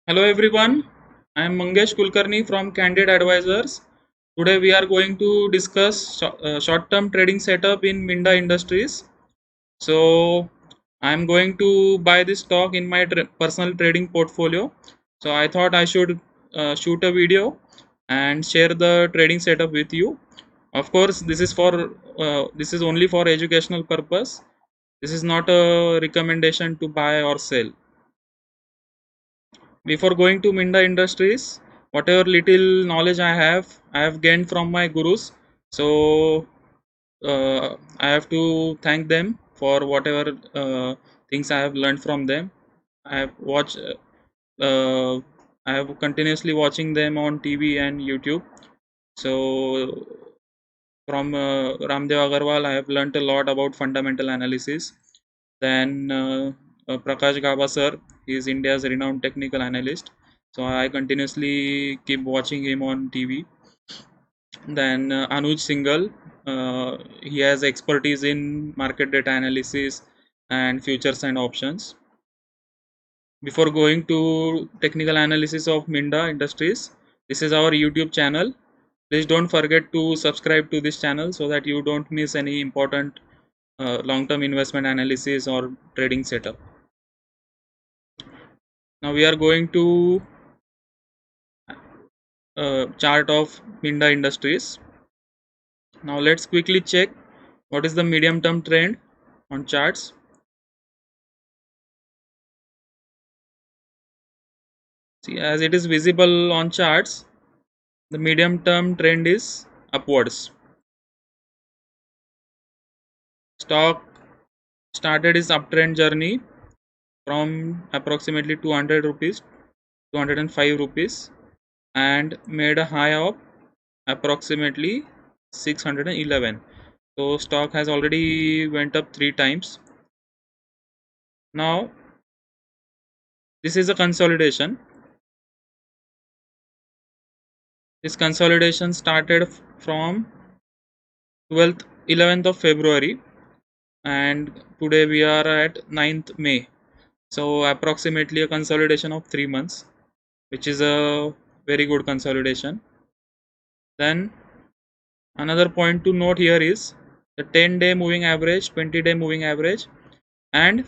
Hello everyone, I am Mangesh Kulkarni from Candid Advisors. Today we are going to discuss short-term trading setup in Minda Industries. So I am going to buy this stock in my personal trading portfolio. So I thought I should shoot a video and share the trading setup with you. Of course, this is only for educational purpose. This is not a recommendation to buy or sell. Before going to Minda Industries, whatever little knowledge I have gained from my gurus. So I have to thank them for whatever things I have learned from them. I have watched. Uh, I have continuously watching them on TV and YouTube. So from Ramdev Agarwal, I have learnt a lot about fundamental analysis. Then Prakash Gaba sir, he is India's renowned technical analyst. So I continuously keep watching him on TV. Then Anuj Singhal, he has expertise in market data analysis and futures and options. Before going to technical analysis of Minda Industries, this is our YouTube channel. Please don't forget to subscribe to this channel so that you don't miss any important long-term investment analysis or trading setup. Now we are going to chart of Minda Industries. Now let's quickly check what is the medium term trend on charts. See, as it is visible on charts, the medium term trend is upwards. Stock started its uptrend journey from approximately 200 rupees, 205 rupees, and made a high of approximately 611. So stock has already went up 3 times. Now this is a consolidation. This consolidation started from 11th of February, and today we are at 9th May. So approximately a consolidation of 3 months, which is a very good consolidation. Then another point to note here is the 10-day moving average, 20-day moving average, and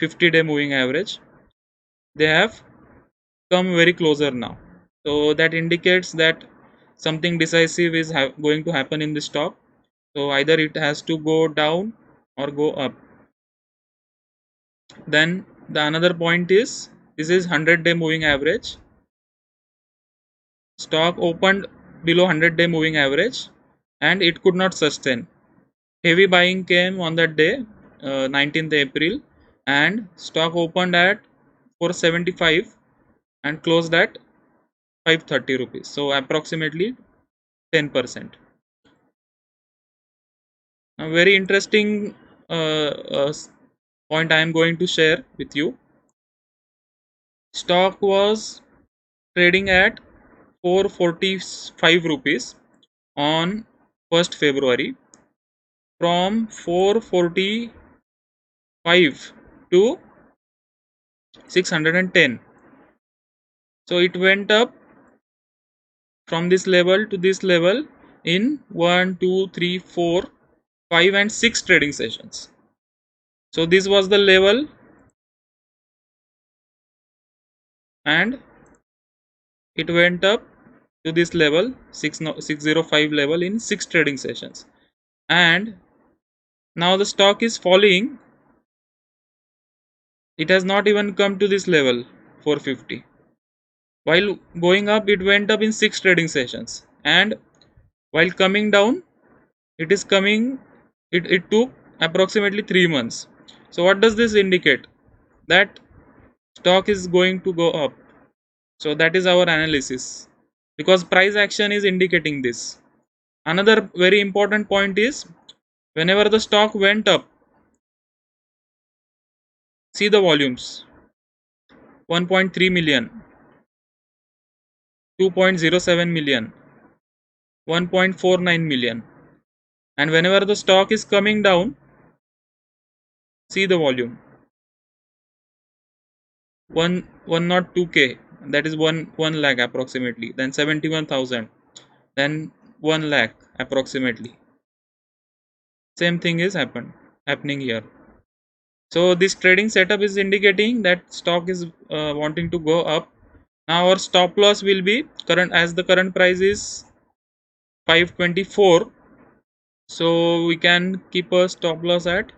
50-day moving average. They have come very closer now. So that indicates that something decisive is going to happen in the stock. So either it has to go down or go up. Then the another point is this is 100-day moving average. Stock opened below 100-day moving average and it could not sustain. Heavy buying came on that day, 19th April, and stock opened at 475 and closed at 530 rupees. So approximately 10%. A very interesting point I am going to share with you. Stock was trading at 445 rupees on 1st February. From 445 to 610. So it went up from this level to this level in 1, 2, 3, 4, 5 and 6 trading sessions. So this was the level, and it went up to this level 605 level in 6 trading sessions, and now the stock is falling. It has not even come to this level 450. While going up, it went up in 6 trading sessions, and while coming down, it took approximately 3 months. So what does this indicate? That stock is going to go up. So that is our analysis, because price action is indicating this. Another very important point is, whenever the stock went up, see the volumes: 1.3 million, 2.07 million, 1.49 million. And whenever the stock is coming down, see the volume: one not 2k, that is 1 lakh approximately, then 71,000, then 1 lakh approximately. Same thing is happening here. So this trading setup is indicating that stock is wanting to go up. Now our stop loss will be current, as the current price is 524, so we can keep a stop loss at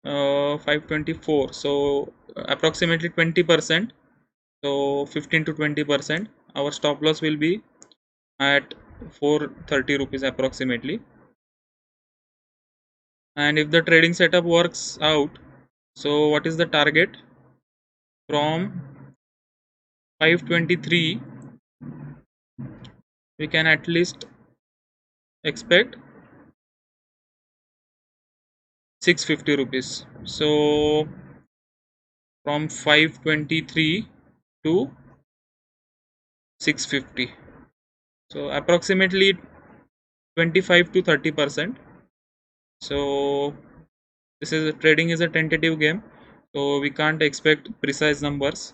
524, so approximately 20%, so 15 to 20%. Our stop loss will be at 430 rupees approximately. And if the trading setup works out, so what is the target? From 523 we can at least expect 650 rupees. So from 523 to 650, so approximately 25 to 30%. So this is trading is a tentative game, so we can't expect precise numbers,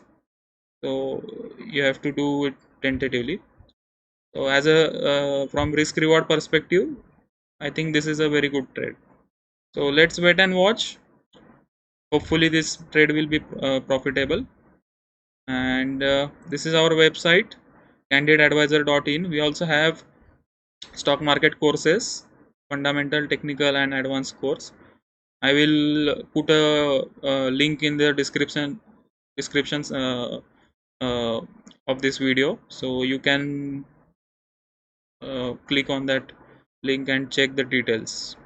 so you have to do it tentatively. So as a from risk reward perspective, I think this is a very good trade. So let's wait and watch. Hopefully this trade will be profitable. And this is our website, candidadvisor.in. We also have stock market courses, fundamental, technical and advanced course. I will put a link in the descriptions uh, of this video, so you can click on that link and check the details.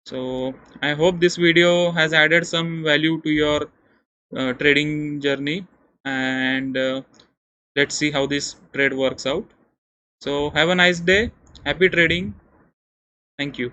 So I hope this video has added some value to your trading journey, and let's see how this trade works out. So have a nice day, happy trading, thank you.